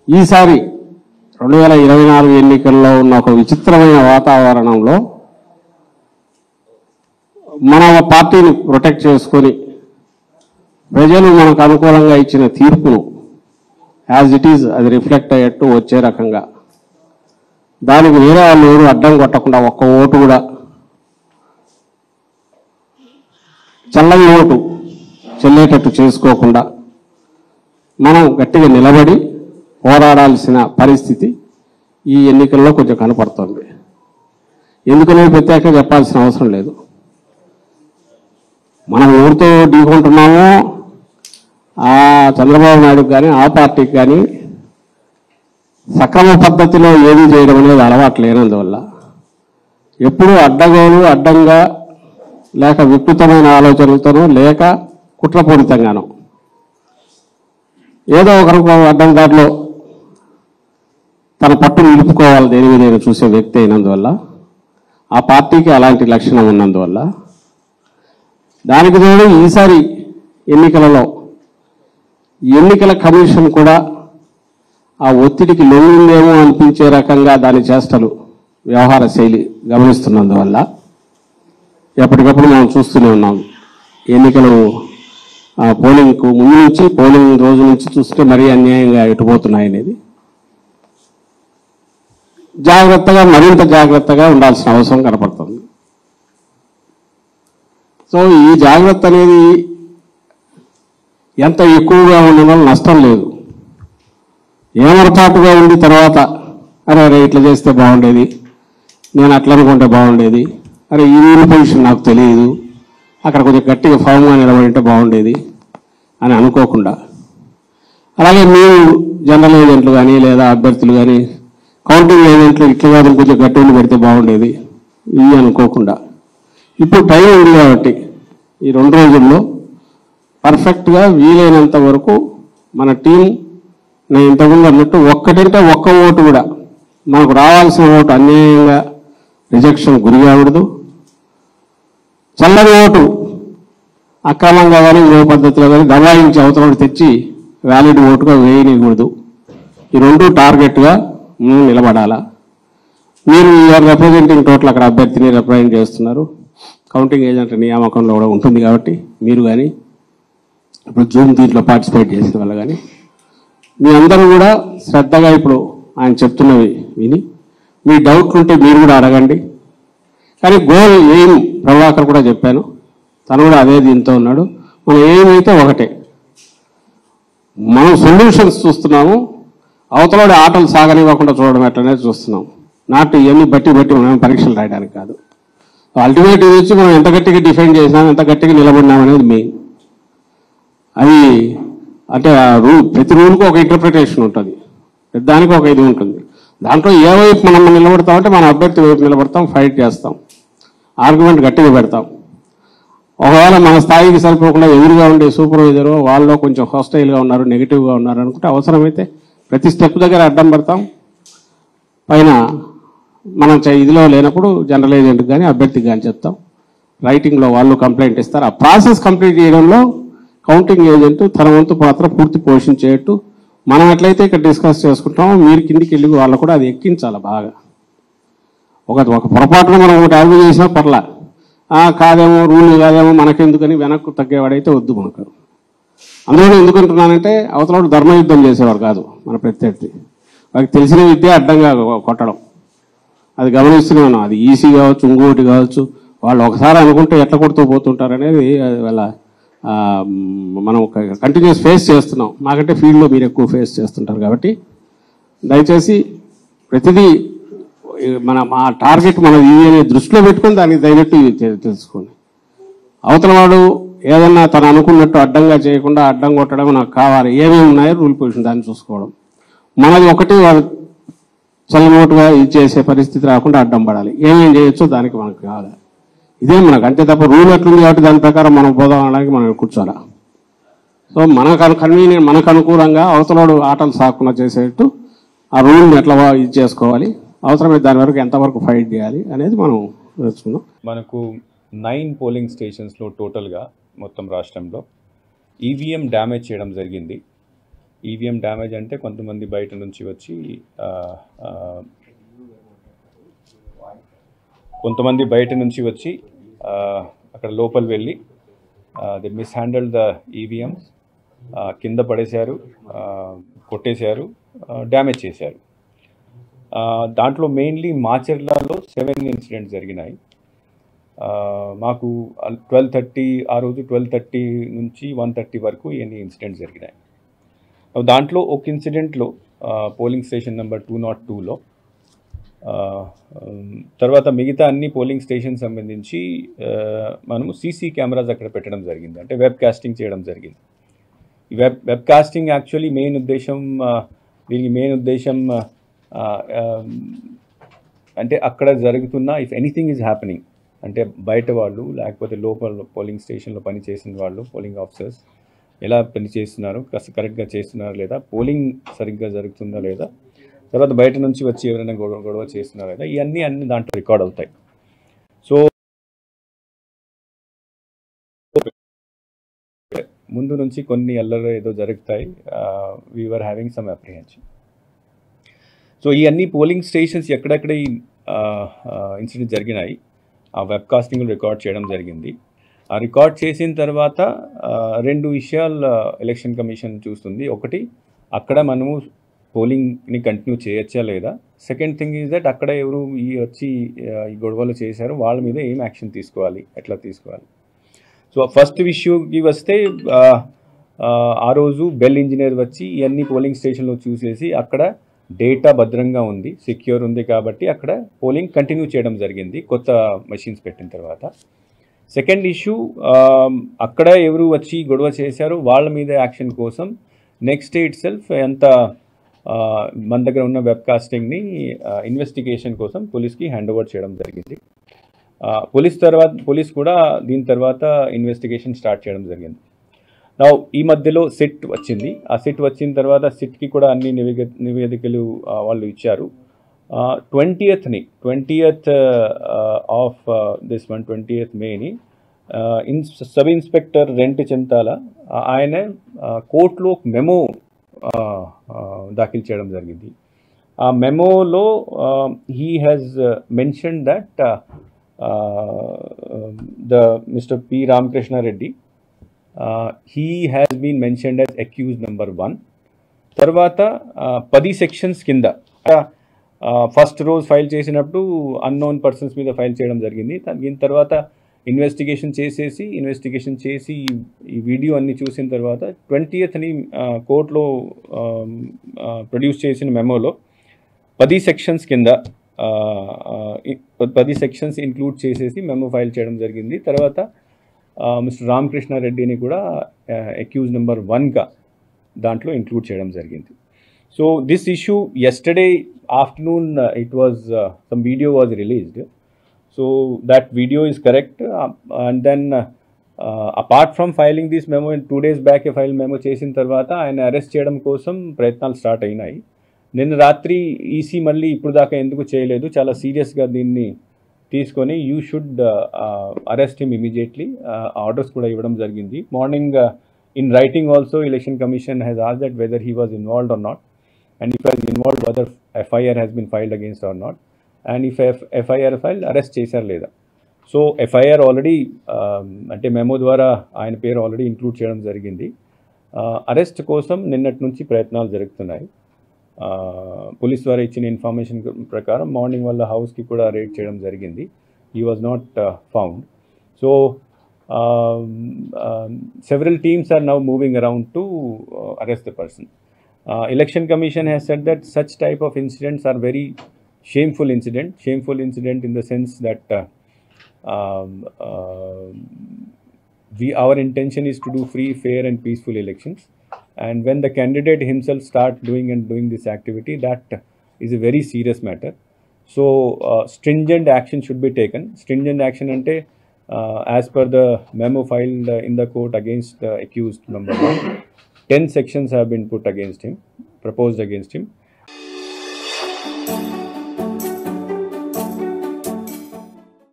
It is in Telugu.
ఈసారి 2024 ఎన్నికల్లో ఉన్న ఒక విచిత్రమైన వాతావరణంలో మన పార్టీని ప్రొటెక్ట్ చేసుకొని ప్రజలు మనకు అనుకూలంగా ఇచ్చిన తీర్పును యాజ్ ఇట్ ఈజ్ అది రిఫ్లెక్ట్ అయ్యేట్టు వచ్చే రకంగా దానికి వేరే వాళ్ళు ఎవరు అడ్డం కొట్టకుండా ఒక్క ఓటు కూడా చల్లని ఓటు చెల్లేటట్టు చేసుకోకుండా మనం గట్టిగా నిలబడి పోరాడాల్సిన పరిస్థితి ఈ ఎన్నికల్లో కొంచెం కనపడుతుంది. ఎందుకనేది ప్రత్యేకంగా చెప్పాల్సిన అవసరం లేదు. మనం ఎవరితో ఢీకొంటున్నామో ఆ చంద్రబాబు నాయుడుకి కానీ ఆ పార్టీకి కానీ సక్రమ పద్ధతిలో ఏమీ చేయడం అనేది అలవాటు లేనందువల్ల ఎప్పుడూ అడ్డగోలు అడ్డంగా లేక వికృతమైన ఆలోచనలతోనూ లేక కుట్రపూరితంగానో ఏదో ఒకరికి అడ్డం దారిలో తన పట్టు నిలుపుకోవాలి దేని మీద చూసే వ్యక్తి అయినందువల్ల ఆ పార్టీకి అలాంటి లక్షణం ఉన్నందువల్ల దానికి తోడు ఈసారి ఎన్నికలలో ఎన్నికల కమిషన్ కూడా ఆ ఒత్తిడికి లొంగిందేమో అనిపించే రకంగా దాని చేష్టలు వ్యవహార శైలి గమనిస్తున్నందువల్ల ఎప్పటికప్పుడు మనం చూస్తూనే ఉన్నాం. ఎన్నికలు పోలింగ్కు ముందు నుంచి పోలింగ్ రోజు నుంచి చూస్తే మరీ అన్యాయంగా ఎటుపోతున్నాయి అనేది మరింత జాగ్రత్తగా ఉండాల్సిన అవసరం కనపడుతుంది. సో ఈ జాగ్రత్త అనేది ఎంత ఎక్కువగా ఉండడం వల్ల నష్టం లేదు. ఏమరపాటుగా ఉండి తర్వాత అరే ఇట్లా చేస్తే బాగుండేది, నేను అట్లా అనుకుంటే బాగుండేది, అరే ఈ రూల్ పొజిషన్ నాకు తెలియదు, అక్కడ కొంచెం గట్టిగా ఫామ్గా నిలబడింటే బాగుండేది అని అనుకోకుండా, అలాగే మీరు జనరల్ ఏజెంట్లు కానీ లేదా అభ్యర్థులు కానీ కౌంటింగ్ ఏజెంట్లు ఇట్లా కాదు కొంచెం గట్టిగా పెడితే బాగుండేది ఇవి అనుకోకుండా ఇప్పుడు టైం ఉంది కాబట్టి ఈ 2 రోజుల్లో పర్ఫెక్ట్గా వీలైనంత వరకు మన టీం నేను ఇంతకుముందు అన్నట్టు ఒక్కటంటే ఒక్క ఓటు కూడా మనకు రావాల్సిన ఓటు అన్యాయంగా రిజెక్షన్ గురి కాకూడదు, చల్లని ఓటు అక్రమంగా కానీ ఏ పద్ధతిలో కానీ దబాయించి అవతల తెచ్చి వ్యాలిడ్ ఓటుగా వేయనికూడదు. ఈ 2 టార్గెట్గా నిలబడాలా. మీరు యూఆర్ రిప్రజెంటింగ్ టోటల్ అక్కడ అభ్యర్థిని రిప్రజెంట్ చేస్తున్నారు, కౌంటింగ్ ఏజెంట్ నియామకంలో కూడా ఉంటుంది కాబట్టి మీరు కానీ ఇప్పుడు జూమ్ దీంట్లో పార్టిసిపేట్ చేసిన వాళ్ళు కానీ మీ అందరూ కూడా శ్రద్ధగా ఇప్పుడు ఆయన చెప్తున్నవి విని మీ డౌట్లు ఉంటే మీరు కూడా అడగండి. కానీ గోల్ ఏం ప్రభాకర్ కూడా చెప్పాను, తను కూడా అదే దీంతో ఉన్నాడు. మనం ఏమైతే ఒకటే, మనం సొల్యూషన్స్ చూస్తున్నాము, అవతలడి ఆటలు సాగనివ్వకుండా చూడడం ఎట్లనే చూస్తున్నాం. నాటు ఇవన్నీ బట్టి మనం పరీక్షలు రాయడానికి కాదు. అల్టిమేట్ ఇది వచ్చి మనం ఎంత గట్టిగా డిఫైన్ చేసినాం, ఎంత గట్టిగా నిలబడినాం అనేది మెయిన్. అది అంటే ఆ రూల్, ప్రతి రూల్కి ఒక ఇంటర్ప్రిటేషన్ ఉంటుంది, దానికి ఒక ఇది ఉంటుంది. దాంట్లో ఏ వైపు మనం నిలబడతామంటే మన అభ్యర్థి వైపు నిలబడతాం, ఫైట్ చేస్తాం, ఆర్గ్యుమెంట్ గట్టిగా పెడతాం. ఒకవేళ మన స్థాయికి సరిపోకుండా ఎదురుగా ఉండే సూపర్వైజరు వాళ్ళు కొంచెం హాస్టైల్గా ఉన్నారు, నెగిటివ్గా ఉన్నారు అనుకుంటే అవసరమైతే ప్రతి స్టెప్ దగ్గర అడ్డం పడతాం. పైన మనం ఇదిలో లేనప్పుడు జనరల్ ఏజెంట్కి కానీ అభ్యర్థికి కానీ చెప్తాం, రైటింగ్లో వాళ్ళు కంప్లైంట్ ఇస్తారు. ఆ ప్రాసెస్ కంప్లీట్ చేయడంలో కౌంటింగ్ ఏజెంట్ తన వంతు పాత్ర పూర్తి పోషించేట్టు మనం ఎట్లయితే ఇక్కడ డిస్కస్ చేసుకుంటామో మీరు కిందికి వెళ్ళి వాళ్ళు కూడా అది ఎక్కించాలి బాగా. ఒక పొరపాటున మనం ఒకటి ఆర్గ్యూ చేసినా పర్లా, కాదేమో రూల్ కాదేమో మనకెందుకని వెనక్కు తగ్గేవాడైతే వద్దు మనకు. అందులో ఎందుకంటున్నానంటే అవతల ధర్మయుద్ధం చేసేవారు కాదు మన ప్రత్యర్థి, వాళ్ళకి తెలిసిన విద్య అడ్డంగా కొట్టడం, అది గమనిస్తూనే ఉన్నాం. అది ఈసీ కావచ్చు, ఇంకోటి కావచ్చు, వాళ్ళు ఒకసారి అనుకుంటే ఎట్లా కొడుతూ పోతుంటారు అనేది వాళ్ళ మనం కంటిన్యూస్ ఫేస్ చేస్తున్నాం. మాకంటే ఫీల్డ్లో మీరు ఎక్కువ ఫేస్ చేస్తుంటారు కాబట్టి దయచేసి ప్రతిదీ మా టార్గెట్ మనం ఇది అనే దృష్టిలో పెట్టుకొని దానికి తగినట్టు తెలుసుకోండి. అవతల వాడు ఏదన్నా తను అనుకున్నట్టు అడ్డంగా చేయకుండా అడ్డం కొట్టడం నాకు కావాలి, ఏమేమి ఉన్నాయో రూల్ పొజిషన్ దాన్ని చూసుకోవడం. మనది ఒకటి చల్లనోటుగా ఇది చేసే పరిస్థితి రాకుండా అడ్డం పడాలి, ఏమేం చేయొచ్చో దానికి మనకు కావాలి. ఇదే మనకు అంతే తప్ప రూల్ ఎట్లుంది కాబట్టి దాని ప్రకారం మనం పోదాం అనడానికి మనం కూర్చోాలా. సో మనకు అనుకూలంగా అవతలోడు ఆటలు సాకుండా చేసేట్టు ఆ రూల్ని ఎట్లా ఇది చేసుకోవాలి, అవసరమైతే దాని వరకు ఎంతవరకు ఫైట్ చేయాలి అనేది మనం నేర్చుకుందాం. మనకు 9 పోలింగ్ స్టేషన్స్లో టోటల్గా మొత్తం రాష్ట్రంలో ఈవీఎం డ్యామేజ్ చేయడం జరిగింది. ఈవీఎం డ్యామేజ్ అంటే కొంతమంది బయట నుంచి వచ్చి అక్కడ లోపల వెళ్ళి దే మిస్హ్యాండిల్డ్ ద ఈవీఎంస్, కింద పడేశారు, కొట్టేశారు, డ్యామేజ్ చేశారు. దాంట్లో మెయిన్లీ మాచర్లలో 7 ఇన్సిడెంట్స్ జరిగినాయి. మాకు 12:30 ఆ రోజు 12:30 నుంచి 1:30 వరకు ఎన్ని ఇన్సిడెంట్స్ జరిగినాయి. దాంట్లో ఒక ఇన్సిడెంట్లో పోలింగ్ స్టేషన్ నెంబర్ 202లో, తర్వాత మిగతా అన్ని పోలింగ్ స్టేషన్ సంబంధించి మనము సీసీ కెమెరాస్ అక్కడ పెట్టడం జరిగింది, అంటే వెబ్ కాస్టింగ్ చేయడం జరిగింది. ఈ వెబ్ కాస్టింగ్ యాక్చువల్లీ దీనికి మెయిన్ ఉద్దేశం అంటే అక్కడ జరుగుతున్న ఇఫ్ ఎనీథింగ్ ఈజ్ హ్యాపెనింగ్, అంటే బయట వాళ్ళు లేకపోతే లోపల పోలింగ్ స్టేషన్లో పని చేసిన వాళ్ళు, పోలింగ్ ఆఫీసర్స్ ఎలా పని చేస్తున్నారు, కరెక్ట్గా చేస్తున్నారా లేదా, పోలింగ్ సరిగ్గా జరుగుతుందా లేదా, తర్వాత బయట నుంచి వచ్చి ఎవరైనా గొడవ చేస్తున్నారా లేదా, ఇవన్నీ దాంట్లో రికార్డ్ అవుతాయి. సో ముందు నుంచి కొన్ని అల్లరి ఏదో జరుగుతాయి, we are having some apprehension. So ఈ అన్ని పోలింగ్ స్టేషన్స్ ఎక్కడెక్కడ ఈ ఇన్సిడెంట్ జరిగినాయి ఆ వెబ్ కాస్టింగ్ రికార్డ్ చేయడం జరిగింది. ఆ రికార్డ్ చేసిన తర్వాత 2 విషయాలు ఎలక్షన్ కమిషన్ చూస్తుంది. ఒకటి, అక్కడ మనము పోలింగ్ని కంటిన్యూ చేయొచ్చా లేదా. సెకండ్ థింగ్ ఈజ్ దట్ అక్కడ ఎవరు వచ్చి ఈ గొడవలు చేశారు వాళ్ళ మీద ఏం యాక్షన్ తీసుకోవాలి, ఎట్లా తీసుకోవాలి. సో ఫస్ట్ ఇష్యూకి వస్తే ఆ రోజు బెల్ ఇంజనీర్ వచ్చి ఇవన్నీ పోలింగ్ స్టేషన్లో చూసేసి అక్కడ డేటా భద్రంగా ఉంది, సెక్యూర్ ఉంది కాబట్టి అక్కడ పోలింగ్ కంటిన్యూ చేయడం జరిగింది కొత్త మెషిన్స్ పెట్టిన తర్వాత. సెకండ్ ఇష్యూ, అక్కడ ఎవరు వచ్చి గొడవ చేశారో వాళ్ళ మీద యాక్షన్ కోసం నెక్స్ట్ డే ఇట్ సెల్ఫ్ మన దగ్గర ఉన్న వెబ్ కాస్టింగ్ని ఇన్వెస్టిగేషన్ కోసం పోలీస్కి హ్యాండ్ ఓవర్ చేయడం జరిగింది. పోలీస్ కూడా దీని తర్వాత ఇన్వెస్టిగేషన్ స్టార్ట్ చేయడం జరిగింది. నా ఈ మధ్యలో సిట్ వచ్చింది. ఆ సిట్ వచ్చిన తర్వాత సిట్కి కూడా అన్ని నివేదికలు వాళ్ళు ఇచ్చారు. 20th of this one 20th మేని సబ్ ఇన్స్పెక్టర్ రెంట్ చింతాల ఆయన కోర్టులో మెమో దాఖలు చేయడం జరిగింది. ఆ మెమోలో he has mention that mister P Ramakrishna Reddy he has been mentioned as accused number 1. తర్వాత 10 సెక్షన్స్ కింద ఫస్ట్ రోజు ఫైల్ చేసినప్పుడు అన్నోన్ పర్సన్స్ మీద ఫైల్ చేయడం జరిగింది. దీని తర్వాత ఇన్వెస్టిగేషన్ చేసి ఈ వీడియో అన్ని చూసిన తర్వాత 20th కోర్టులో ప్రొడ్యూస్ చేసిన మెమోలో 10 సెక్షన్స్ కింద 10 సెక్షన్స్ ఇంక్లూడ్ చేసేసి మెమో ఫైల్ చేయడం జరిగింది. తర్వాత మిస్టర్ రామకృష్ణ రెడ్డిని కూడా అక్యూజ్ నెంబర్ 1గా దాంట్లో ఇంక్లూడ్ చేయడం జరిగింది. So this issue yesterday afternoon some video was released. So that video is correct. And then apart from filing this memo 2 days back file memo చేసిన తర్వాత ఆయన అరెస్ట్ చేయడం కోసం ప్రయత్నాలు స్టార్ట్ అయినాయి. నిన్న రాత్రి ఈసీ మళ్ళీ ఇప్పుడు దాకా ఎందుకు చేయలేదు, చాలా సీరియస్గా దీన్ని తీసుకొని you should arrest him immediately orders కూడా ఇవ్వడం జరిగింది. Morning in writing also election commission has asked that whether he was involved or not, and if was involved whether FIR has been filed against or not, and if FIR file arrest చేశారు లేదా. సో ఎఫ్ఐఆర్ ఆల్రెడీ అంటే మెమో ద్వారా ఆయన పేరు ఆల్రెడీ ఇంక్లూడ్ చేయడం జరిగింది. అరెస్ట్ కోసం నిన్నటి నుంచి ప్రయత్నాలు జరుగుతున్నాయి. పోలీస్ ద్వారా ఇచ్చిన ఇన్ఫర్మేషన్ ప్రకారం మార్నింగ్ వాళ్ళ హౌస్కి కూడా రేడ్ చేయడం జరిగింది. He was not found. So several teams are now moving around to arrest the person. Election commission has said that such type of incidents are very shameful incident in the sense that our intention is to do free, fair and peaceful elections. And when the candidate himself start doing this activity, that is a very serious matter. So stringent action should be taken. Stringent action ante as per the memo filed in the court against the accused number 1, 10 sections have been proposed against him.